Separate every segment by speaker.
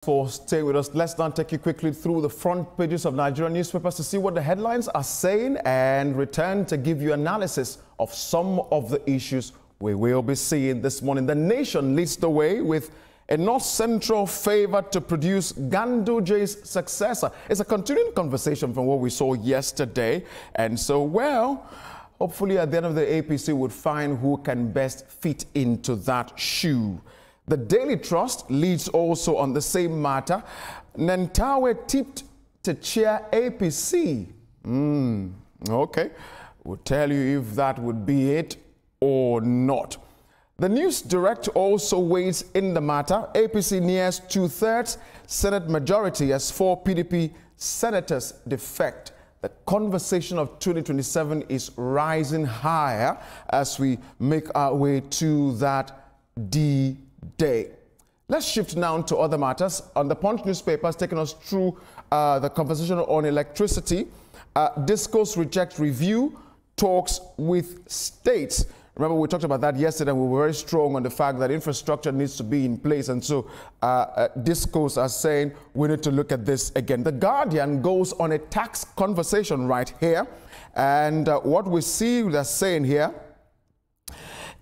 Speaker 1: For staying with us. Let's now take you quickly through the front pages of Nigerian newspapers to see what the headlines are saying and return to give you analysis of some of the issues we will be seeing this morning. The Nation leads the way with a North Central favor to produce Ganduje's successor. It's a continuing conversation from what we saw yesterday. And so, well, hopefully at the end of the APC would find who can best fit into that shoe. The Daily Trust leads also on the same matter. Nentawe tipped to chair APC. Okay, we'll tell you if that would be it or not. The News Direct also weighs in the matter. APC nears 2/3 Senate majority as 4 PDP senators defect. The conversation of 2027 is rising higher as we make our way to that D-Day. Let's shift now to other matters. On the Punch newspapers, taking us through the conversation on electricity. Discourse rejects review, talks with states. Remember, we talked about that yesterday, and we were very strong on the fact that infrastructure needs to be in place. And so Discourse are saying we need to look at this again. The Guardian goes on a tax conversation right here. And what we see they're saying here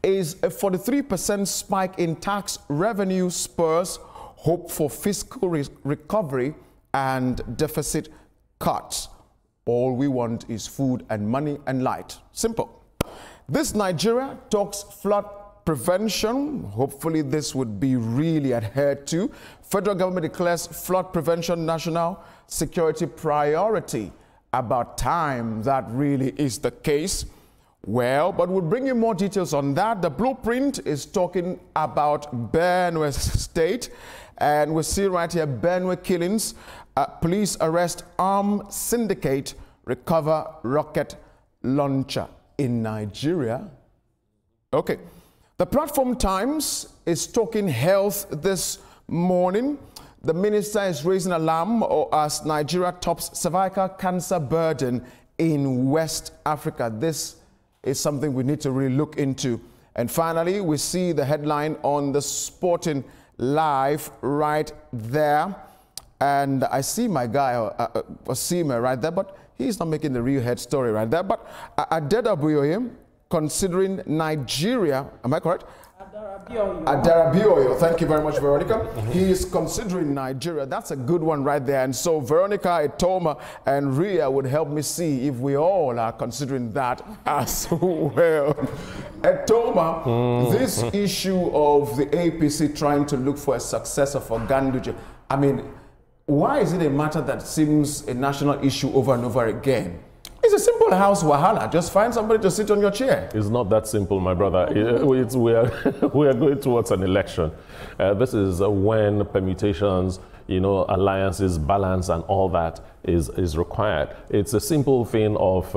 Speaker 1: is a 43% spike in tax revenue spurs hope for fiscal recovery and deficit cuts. All we want is food and money and light. Simple. This Nigeria talks flood prevention. Hopefully this would be really adhered to. Federal government declares flood prevention national security priority. About time that really is the case. Well, but we'll bring you more details on that. The Blueprint is talking about Benue State, and we see right here Benue killings. Police arrest armed syndicate, recover rocket launcher in Nigeria. Okay. The Platform Times is talking health this morning. The minister is raising alarm as Nigeria tops cervical cancer burden in West Africa. This is something we need to really look into. And finally, we see the headline on the Sporting Live right there. And I see my guy, Osima, right there, but he's not making the real head story right there. But Adedabuyoye, considering Nigeria, am I correct? Adarabioyo. Thank you very much, Veronica. He is considering Nigeria. That's a good one right there. And so Veronica, Etoma, and Ria would help me see if we all are considering that as well. Etoma, this issue of the APC trying to look for a successor for Ganduje, I mean, why is it a matter that seems a national issue over and over again? It's a simple house wahala. Just find somebody to sit on your chair. It's not that simple, my brother. we are going towards an election. This is when permutations, alliances, balance, and all that is required. It's a simple thing of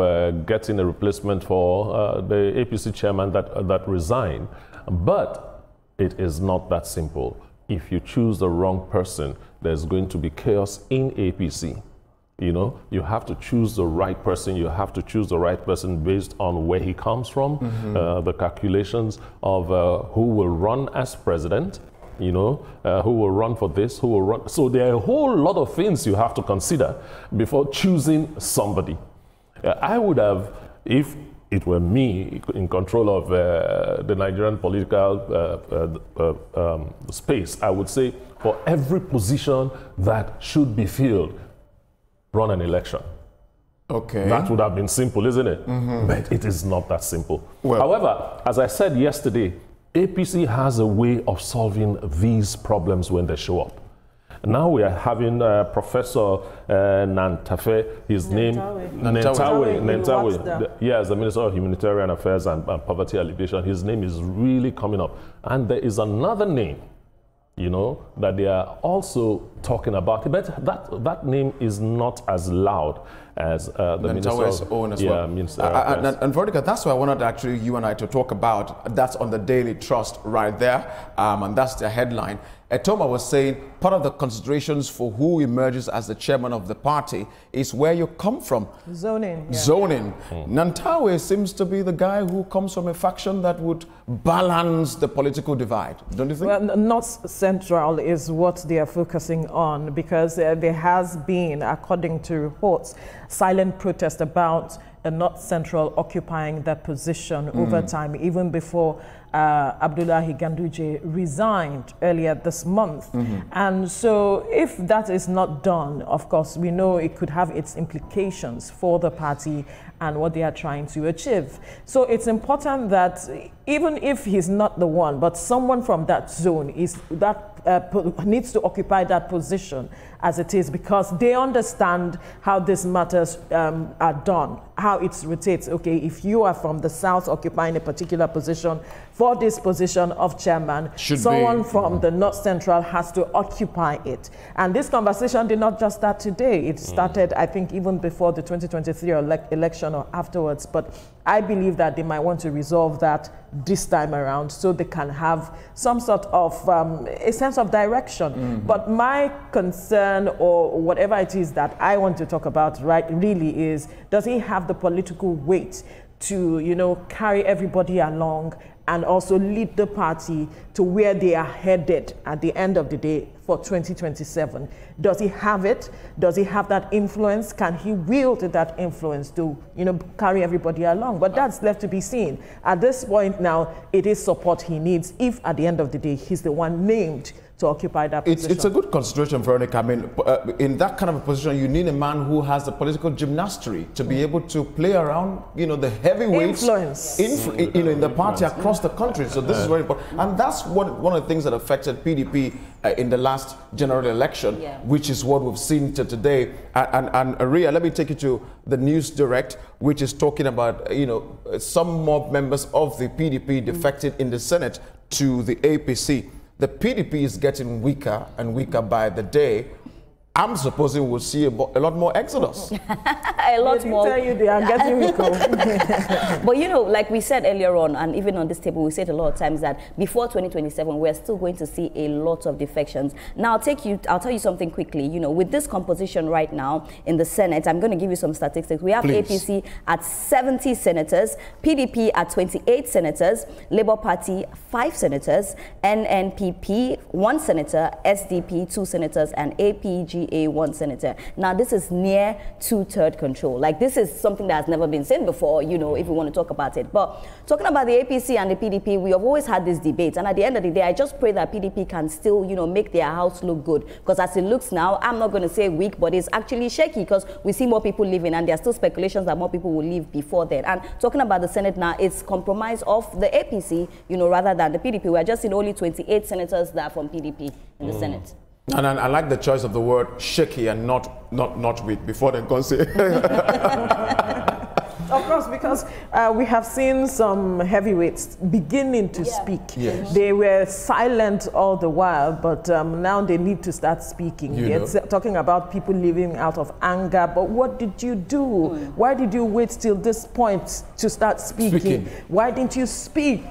Speaker 1: getting a replacement for the APC chairman that resigned. But it is not that simple. If you choose the wrong person, there's going to be chaos in APC. You have to choose the right person. You have to choose the right person based on where he comes from, the calculations of who will run as president, who will run for this, who will run. So there are a whole lot of things you have to consider before choosing somebody. I would have, if it were me in control of the Nigerian political space, I would say for every position that should be filled, run an election. Okay. That would have been simple, isn't it? But it is not that simple. Well, however, as I said yesterday, APC has a way of solving these problems when they show up. Now we are having Professor Nantafe, his name, Nentawe. Yes, the Minister of Humanitarian Affairs and Poverty Alleviation. His name is really coming up. And there is another name, that they are also talking about. But that name is not as loud as the Minister's own as well. And Veronica, that's why I wanted actually you and I to talk about. That's on the Daily Trust right there, and that's the headline. Etoma was saying part of the considerations for who emerges as the chairman of the party is where you come from.
Speaker 2: Zoning. Yeah.
Speaker 1: Zoning. Nantawe seems to be the guy who comes from a faction that would balance the political divide, don't you think?
Speaker 2: Well, North Central is what they are focusing on, because there has been, according to reports, silent protest about North Central occupying that position over time, even before Abdullahi Ganduje resigned earlier this month. And so if that is not done, of course, we know it could have its implications for the party and what they are trying to achieve. So it's important that even if he's not the one, but someone from that zone is that needs to occupy that position as it is, because they understand how these matters are done, how it rotates. Okay, if you are from the south occupying a particular position, for this position of chairman, someone from the North Central has to occupy it. And this conversation did not just start today. It started, I think, even before the 2023 election or afterwards. But I believe that they might want to resolve that this time around, so they can have some sort of a sense of direction. But my concern, or whatever it is that I want to talk about, right, really is, does he have the political weight to, you know, carry everybody along and also lead the party to where they are headed at the end of the day for 2027? Does he have it? Does he have that influence? Can he wield that influence to, you know, carry everybody along? But that's left to be seen. At this point now, it is support he needs if at the end of the day he's the one named to occupy that position.
Speaker 1: It's a good consideration, Veronica. I mean, in that kind of a position, you need a man who has the political gymnastry to be able to play around, you know, the heavyweights in the party across the country. So this is very important. And that's one of the things that affected PDP in the last general election, which is what we've seen to today. And Ria, let me take you to the News Direct, which is talking about, you know, some more members of the PDP defected in the Senate to the APC. The PDP is getting weaker and weaker by the day. I'm supposing we'll see a lot more exodus.
Speaker 3: A lot more.
Speaker 2: Tell you they are getting weaker.
Speaker 3: But you know, like we said earlier on, and even on this table, we said a lot of times that before 2027, we're still going to see a lot of defections. Now, I'll tell you something quickly. You know, with this composition right now in the Senate, I'm going to give you some statistics. We have APC at 70 senators, PDP at 28 senators, Labour Party 5 senators, NNPP 1 senator, SDP 2 senators, and APG 1 senator. Now, this is near 2/3 control. Like, this is something that has never been seen before, you know, if we want to talk about it. But talking about the APC and the PDP, we have always had this debate. And at the end of the day, I just pray that PDP can still, you know, make their house look good. Because as it looks now, I'm not going to say weak, but it's actually shaky, because we see more people leaving, and there are still speculations that more people will leave before then. And talking about the Senate now, it's compromise of the APC, you know, rather than the PDP. We're just in only 28 senators that are from PDP in the Senate.
Speaker 1: And I like the choice of the word shaky and not weak before they can say.
Speaker 2: Of course, because we have seen some heavyweights beginning to speak.
Speaker 1: Yes.
Speaker 2: They were silent all the while, but now they need to start speaking. It's talking about people living out of anger. But what did you do? Why did you wait till this point to start speaking? Why didn't you speak?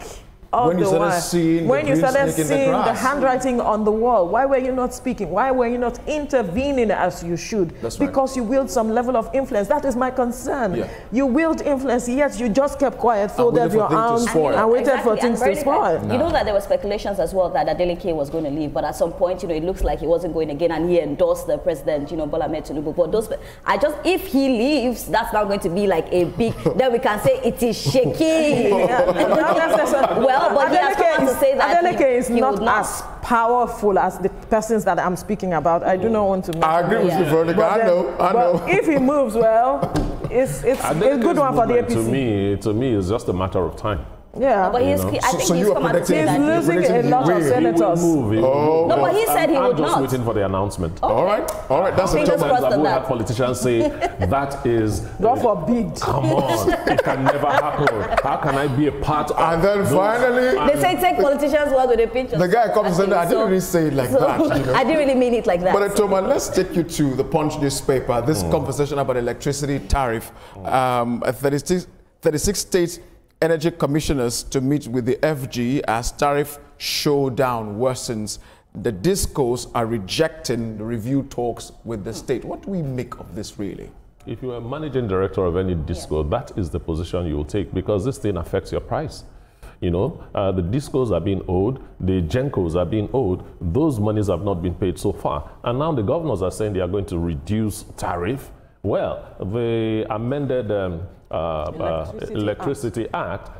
Speaker 2: When you started seeing the handwriting on the wall, why were you not speaking? Why were you not intervening as you should? Because you wield some level of influence. That is my concern. You wield influence, yet you just kept quiet, folded your arms, and waited for things to spoil.
Speaker 3: You know that there were speculations as well that Adeleke was going to leave, but at some point, you know, it looks like he wasn't going again, and he endorsed the president, you know, Bola Ahmed Tinubu. But if he leaves, that's not going to be like a big. Then we can say it is shaky. Well, but
Speaker 2: Adeleke is not as powerful as the persons that I'm speaking about. I do not want to.
Speaker 1: I agree with you, Veronica. I know.
Speaker 2: But if he moves, well, it's a good one for the APC.
Speaker 4: To me, it's just a matter of time.
Speaker 2: Yeah,
Speaker 3: but I think he's come out to say that
Speaker 2: he's losing a lot of senators.
Speaker 3: No, but he said he would not.
Speaker 4: I'm just waiting for the announcement.
Speaker 1: All right. That's a
Speaker 4: times that we had politicians say that is.
Speaker 2: God forbid.
Speaker 4: Come on, it can never happen. How can I be a part of?
Speaker 1: And then finally,
Speaker 3: they say take politicians' word with a pinch of salt.
Speaker 1: The guy comes and says, "I didn't really say it like that." You know?
Speaker 3: I didn't really mean it like that.
Speaker 1: But Toma, let's take you to the Punch newspaper. This conversation about electricity tariff. 36 states energy commissioners to meet with the FG as tariff showdown worsens. the discos are rejecting the review talks with the state. What do we make of this, really?
Speaker 4: If you are managing director of any disco, that is the position you will take, because this thing affects your price. You know, the discos are being owed, the GENCOs are being owed, those monies have not been paid so far. And now the governors are saying they are going to reduce tariff. Well, the amended Electricity Act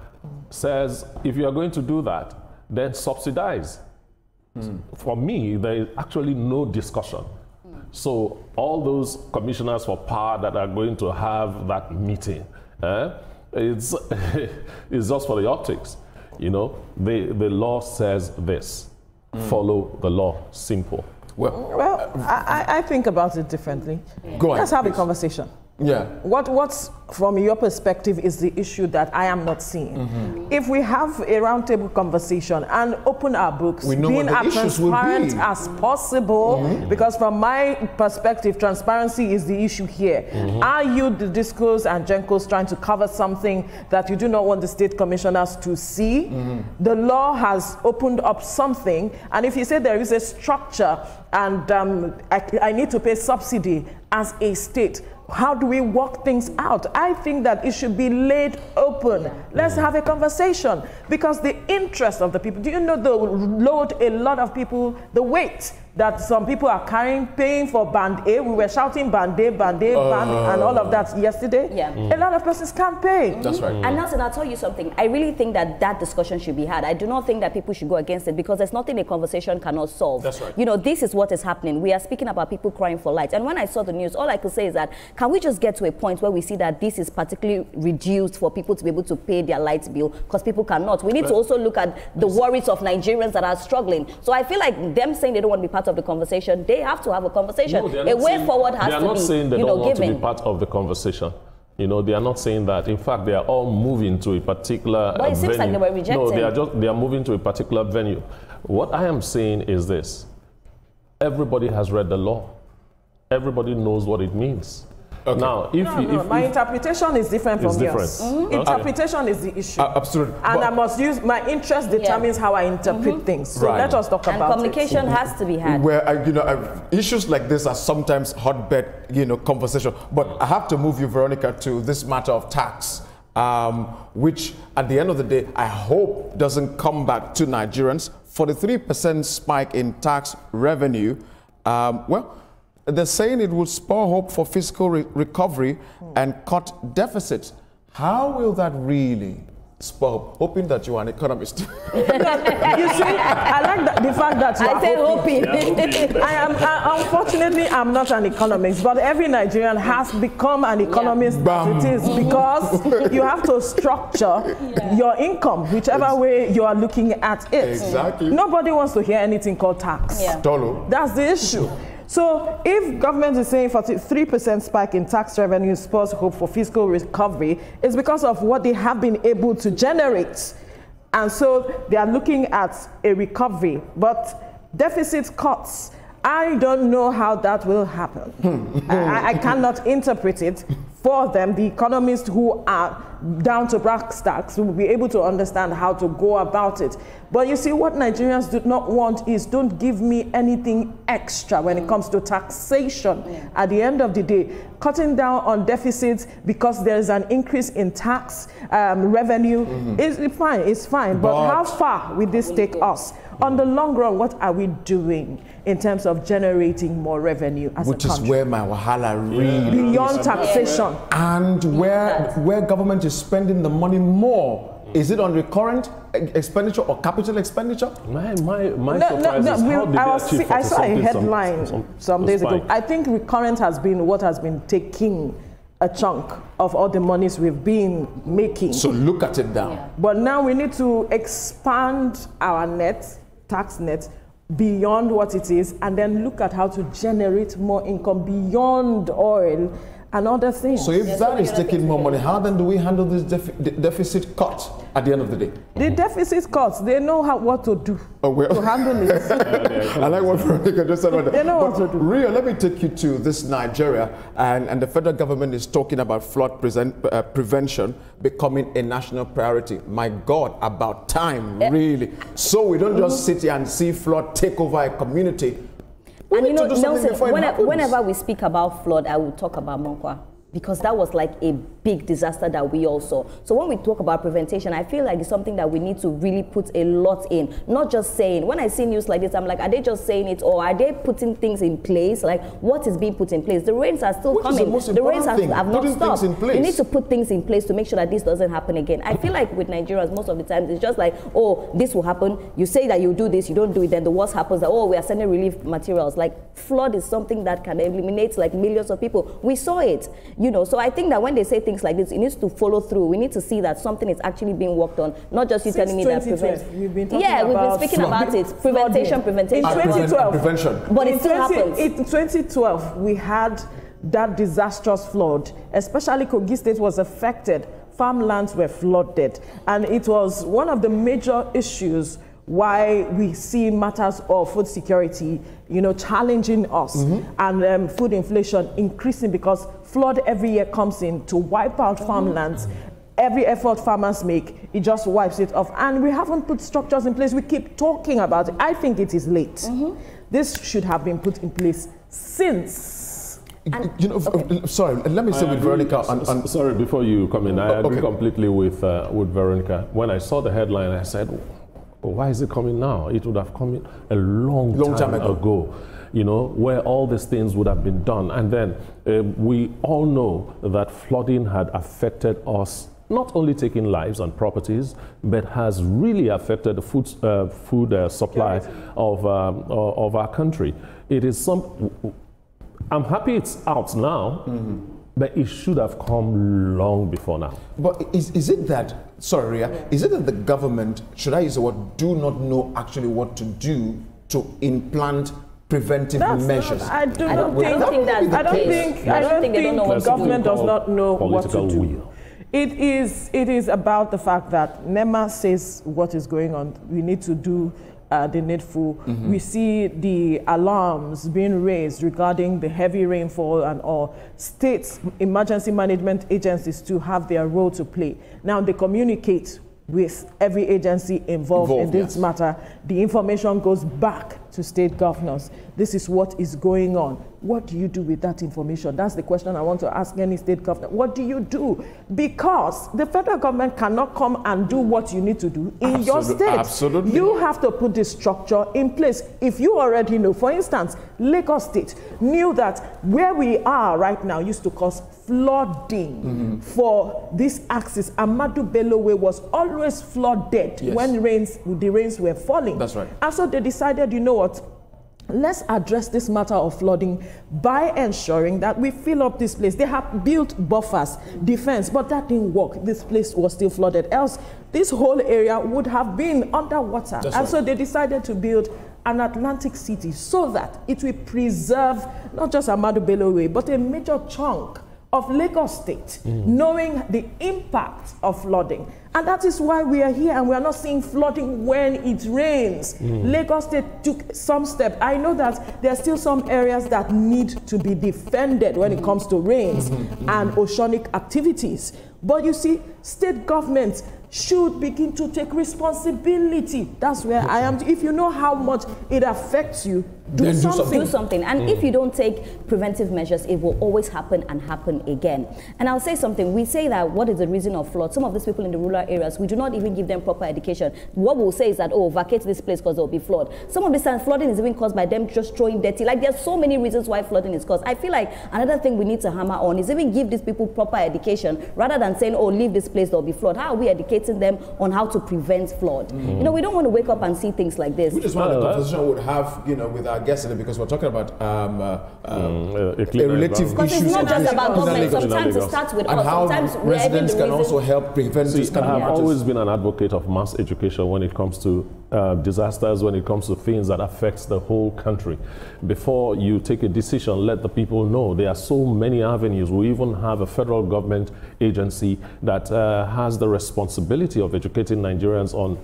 Speaker 4: says if you are going to do that, then subsidize. For me, there is actually no discussion. So all those commissioners for power that are going to have that meeting, it's, it's just for the optics. You know, the law says this, follow the law, simple.
Speaker 2: Well, I think about it differently.
Speaker 1: Go ahead,
Speaker 2: Let's have
Speaker 1: please.
Speaker 2: a conversation.
Speaker 1: Yeah.
Speaker 2: What's from your perspective is the issue that I am not seeing? If we have a roundtable conversation and open our books, being as transparent as possible, because from my perspective, transparency is the issue here. Are you, the discos and GENCOs, trying to cover something that you do not want the state commissioners to see? The law has opened up something, and if you say there is a structure and I need to pay subsidy as a state, how do we work things out? I think that it should be laid open. Let's have a conversation, because the interest of the people, do you know the load a lot of people, the weight that some people are carrying, paying for band A? We were shouting band A, band A, band A, and all of that yesterday. A lot of persons can't pay.
Speaker 1: That's right.
Speaker 3: And Nelson, I'll tell you something. I really think that that discussion should be had. I do not think that people should go against it, because there's nothing a conversation cannot solve.
Speaker 1: That's right.
Speaker 3: You know, this is what is happening. We are speaking about people crying for light. And when I saw the news, all I could say is that, can we just get to a point where we see that this is particularly reduced for people to be able to pay their light bill, because people cannot. We need to also look at the worries of Nigerians that are struggling. So I feel like them saying they don't want to be part of the conversation, they have to have a conversation.
Speaker 4: No,
Speaker 3: a way forward has to be,
Speaker 4: they are not saying they don't want
Speaker 3: given.
Speaker 4: to be part of the conversation. You know, they are not saying that. In fact, they are all moving to a particular
Speaker 3: But it seems like they were rejecting.
Speaker 4: No, they are moving to a particular venue. What I am saying is this. Everybody has read the law. Everybody knows what it means. Okay. Now, if
Speaker 2: my interpretation is different from yours. Interpretation is the issue.
Speaker 1: Absolutely.
Speaker 2: And I must use my interest determines how I interpret things. So let us talk about it.
Speaker 3: Communication has to be had.
Speaker 1: Where you know, issues like this are sometimes hotbed, you know, conversation. But I have to move you, Veronica, to this matter of tax, which at the end of the day, I hope doesn't come back to Nigerians. For the 3% spike in tax revenue, well, they're saying it will spur hope for fiscal recovery and cut deficits. How will that really spur hope? Hoping that you are an economist.
Speaker 2: You see, I like the fact that you are hoping. Unfortunately, I'm not an economist, but every Nigerian has become an economist as it is, because you have to structure your income, whichever way you are looking at it.
Speaker 1: Exactly.
Speaker 2: Nobody wants to hear anything called tax. That's the issue. So if government is saying 43% spike in tax revenue spurs hope for fiscal recovery, it's because of what they have been able to generate. And so they are looking at a recovery, but deficit cuts, I don't know how that will happen. I cannot interpret it for them. The economists who are down to brass tacks will be able to understand how to go about it. But you see, what Nigerians do not want is, don't give me anything extra when it comes to taxation. At the end of the day, cutting down on deficits because there is an increase in tax revenue is fine. It's fine. But how far will this take us? On the long run, what are we doing in terms of generating more revenue as a country? Which is
Speaker 1: where my wahala really
Speaker 2: beyond taxation.
Speaker 1: And where government is spending the money more. Is it on recurrent expenditure or capital expenditure?
Speaker 4: My surprise is how did they achieve
Speaker 2: I saw a headline some days ago. I think recurrent has been what has been taking a chunk of all the monies we've been making.
Speaker 1: So look at it now.
Speaker 2: But now we need to expand our tax net beyond what it is, and then look at how to generate more income beyond oil and other things.
Speaker 1: So if that is taking more money, how then do we handle this deficit cut at the end of the day?
Speaker 2: The deficit cuts, they know what to do to handle it.
Speaker 1: I like what Veronica just said about that.
Speaker 2: They know what to do.
Speaker 1: Ria, let me take you to this Nigeria, and the federal government is talking about flood prevention becoming a national priority. My God, about time, really. So we don't just sit here and see flood take over a community.
Speaker 3: And you know, Nelson, whenever we speak about flood, I will talk about Monkwa, because that was like a big disaster that we all saw. So when we talk about prevention, I feel like it's something that we need to really put a lot in, not just saying. When I see news like this, I'm like, are they just saying it, or are they putting things in place? Like, what is being put in place? The rains are still coming. The rains have not stopped. You need to put things in place to make sure that this doesn't happen again. I feel like with Nigerians, most of the time, it's just like, oh, this will happen. You say that you do this, you don't do it, then the worst happens. That, oh, we are sending relief materials. Like, flood is something that can eliminate like millions of people. We saw it, you know. So I think that when they say things like this, it needs to follow through. We need to see that something is actually being worked on, not just you telling me that prevention.
Speaker 2: We've been speaking about
Speaker 3: it. Prevention.
Speaker 2: In 2012,
Speaker 1: prevention.
Speaker 2: But in 2012, we had that disastrous flood, especially Kogi State was affected. Farmlands were flooded, and it was one of the major issues why we see matters of food security, you know, challenging us, and food inflation increasing, because flood every year comes in to wipe out farmlands. Every effort farmers make, it just wipes it off. And we haven't put structures in place. We keep talking about it. I think it is late. This should have been put in place since.
Speaker 1: You know, sorry, let me say with Veronica.
Speaker 4: Sorry, before you come in, I agree completely with Veronica. When I saw the headline, I said, why is it coming now? It would have come in a long time ago, you know, where all these things would have been done. And then we all know that flooding had affected us, not only taking lives and properties, but has really affected the food supply of our country. It is I'm happy it's out now, but it should have come long before now.
Speaker 1: But is it that, sorry Ria, is it that the government, should I use the word, do not know actually what to do to implant preventive measures?
Speaker 2: I don't think the government does not know what to do. It is about the fact that NEMA says what is going on. We need to do the needful. We see the alarms being raised regarding the heavy rainfall, and all states emergency management agencies to have their role to play. Now they communicate with every agency involved in this matter. The information goes back to state governors. This is what is going on. What do you do with that information? That's the question I want to ask any state governor. What do you do? Because the federal government cannot come and do what you need to do in your state.
Speaker 1: Absolutely.
Speaker 2: You have to put this structure in place. If you already know, for instance, Lagos State knew that where we are right now used to cause flooding for this axis. Ahmadu Bello Way was always flooded when the rains were falling.
Speaker 1: That's right.
Speaker 2: And so they decided, you know what? Let's address this matter of flooding by ensuring that we fill up this place. They have built buffers, defense, but that didn't work. This place was still flooded. Else, this whole area would have been underwater. So they decided to build an Atlantic city so that it will preserve not just Ahmadu Bello Way, but a major chunk of Lagos State, knowing the impact of flooding. And that is why we are here, and we are not seeing flooding when it rains. Lagos State took some steps. I know that there are still some areas that need to be defended when it comes to rains and oceanic activities. But you see, state governments should begin to take responsibility. That's where I am. If you know how much it affects you, do something.
Speaker 3: And if you don't take preventive measures, it will always happen and happen again. And I'll say something. We say that what is the reason of flood? Some of these people in the rural areas, we do not even give them proper education. What we'll say is that, oh, vacate this place because there will be flood. Some of the times, flooding is even caused by them just throwing dirty. Like, there's so many reasons why flooding is caused. I feel like another thing we need to hammer on is even give these people proper education rather than saying, oh, leave this place, there will be flood. How are we educating them on how to prevent flood? You know, we don't want to wake up and see things like this.
Speaker 1: Which is why the conversation would have, you know, with our guessing it because we're talking about relative
Speaker 3: Because
Speaker 1: issues.
Speaker 3: it's not just
Speaker 1: of
Speaker 3: about government.
Speaker 1: illegal.
Speaker 3: Sometimes it starts with
Speaker 1: And
Speaker 3: us.
Speaker 1: how
Speaker 3: Sometimes
Speaker 1: residents can also help prevent
Speaker 4: See,
Speaker 1: this kind
Speaker 4: I
Speaker 1: of
Speaker 4: have
Speaker 1: matters.
Speaker 4: always been an advocate of mass education when it comes to disasters, when it comes to things that affects the whole country. Before you take a decision, let the people know. There are so many avenues. We even have a federal government agency that has the responsibility of educating Nigerians on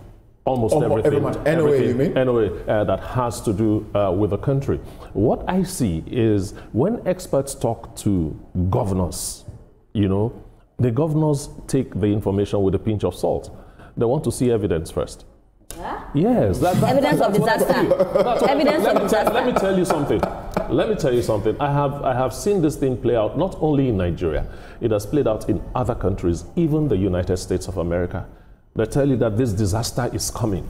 Speaker 4: almost everything.
Speaker 1: NOA, you mean?
Speaker 4: NOA that has to do with the country. What I see is when experts talk to governors, you know, the governors take the information with a pinch of salt. They want to see evidence first.
Speaker 3: Huh?
Speaker 4: Yes.
Speaker 3: Evidence of disaster. Evidence of disaster.
Speaker 4: Let me tell you something. Let me tell you something. I have seen this thing play out not only in Nigeria. It has played out in other countries, even the United States of America. They tell you that this disaster is coming.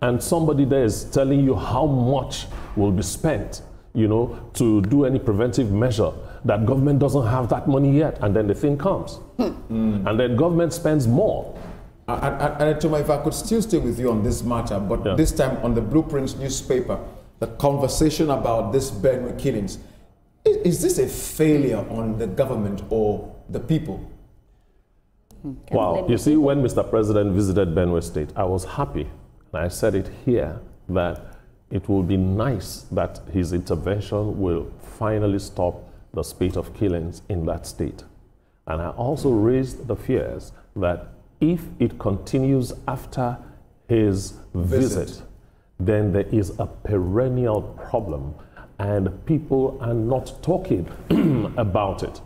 Speaker 4: And somebody there is telling you how much will be spent, you know, to do any preventive measure. That government doesn't have that money yet. And then the thing comes. And then government spends more.
Speaker 1: And if I could still stay with you on this matter, but this time on the Blueprints newspaper, the conversation about this Benue killings, is this a failure on the government or the people?
Speaker 4: Wow. You see, when Mr. President visited Benue State, I was happy, and I said it here, that it will be nice that his intervention will finally stop the spate of killings in that state. And I also raised the fears that if it continues after his visit, then there is a perennial problem and people are not talking about it.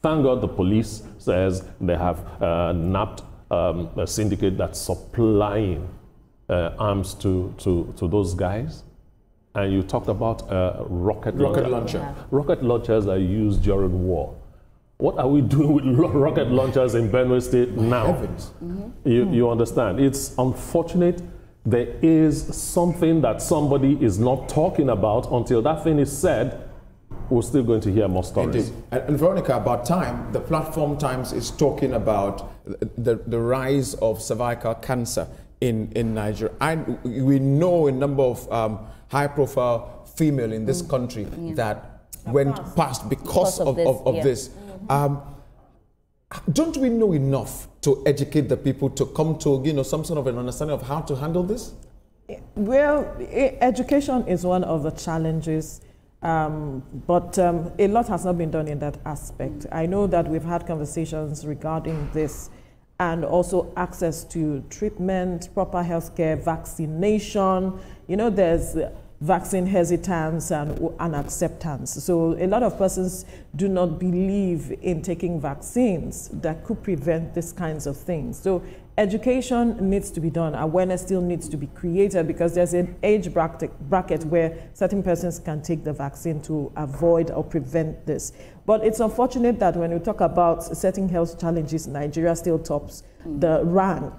Speaker 4: Thank God the police says they have nabbed a syndicate that's supplying arms to those guys. And you talked about rocket launcher.
Speaker 3: Yeah.
Speaker 4: Rocket launchers are used during war. What are we doing with rocket launchers in Benue State now?
Speaker 1: Heavens.
Speaker 4: You understand? It's unfortunate. There is something that somebody is not talking about. Until that thing is said, we're still going to hear more stories.
Speaker 1: Indeed. And Veronica, about time, the Platform Times is talking about the rise of cervical cancer in Nigeria. We know a number of high-profile female in this country that went past because of this. Don't we know enough to educate the people to come to, you know, some sort of an understanding of how to handle this?
Speaker 2: Well, education is one of the challenges, but a lot has not been done in that aspect. I know that we've had conversations regarding this, and also access to treatment, proper healthcare, vaccination. You know, there's vaccine hesitance and unacceptance. So a lot of persons do not believe in taking vaccines that could prevent these kinds of things. So education needs to be done. Awareness still needs to be created because there's an age bracket where certain persons can take the vaccine to avoid or prevent this. But it's unfortunate that when we talk about certain health challenges, Nigeria still tops the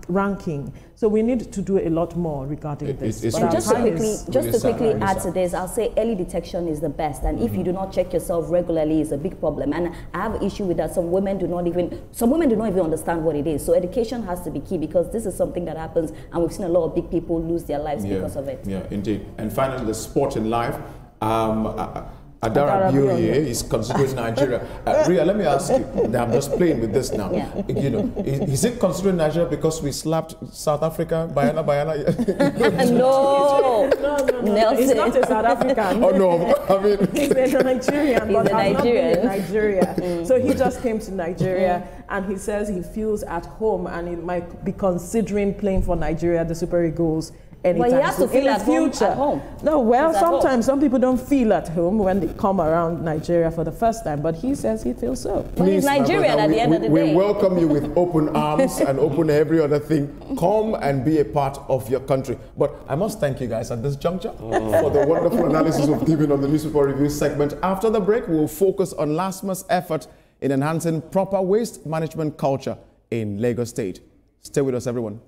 Speaker 2: ranking. So we need to do a lot more regarding this.
Speaker 3: And just to quickly add to this, I'll say early detection is the best. And if you do not check yourself regularly, it's a big problem. And I have an issue with that. Some women do not even understand what it is. So education has to be key because this is something that happens, and we've seen a lot of big people lose their lives because of it. Yeah,
Speaker 1: indeed. And finally, the sport in life. Adara Bioye is considering Nigeria. Ria, let me ask you. I'm just playing with this now.
Speaker 3: Yeah.
Speaker 1: You know, is it considering Nigeria because we slapped South Africa? Bayana.
Speaker 3: No.
Speaker 2: Nelson. He's not a South African.
Speaker 1: Oh no, I mean
Speaker 2: he's a Nigerian.
Speaker 3: He's a Nigerian.
Speaker 2: In Nigeria. So he just came to Nigeria, and he says he feels at home, and he might be considering playing for Nigeria, the Super Eagles. Anytime.
Speaker 3: But he has to feel
Speaker 2: at home. No, well, sometimes some people don't feel at home when they come around Nigeria for the first time, but he says he feels so.
Speaker 3: Well, he's Nigerian at the end of the day.
Speaker 1: We welcome you with open arms and open every other thing. Come and be a part of your country. But I must thank you guys at this juncture for the wonderful analysis we've given on the newspaper review segment. After the break, we'll focus on LASTMA's effort in enhancing proper waste management culture in Lagos State. Stay with us, everyone.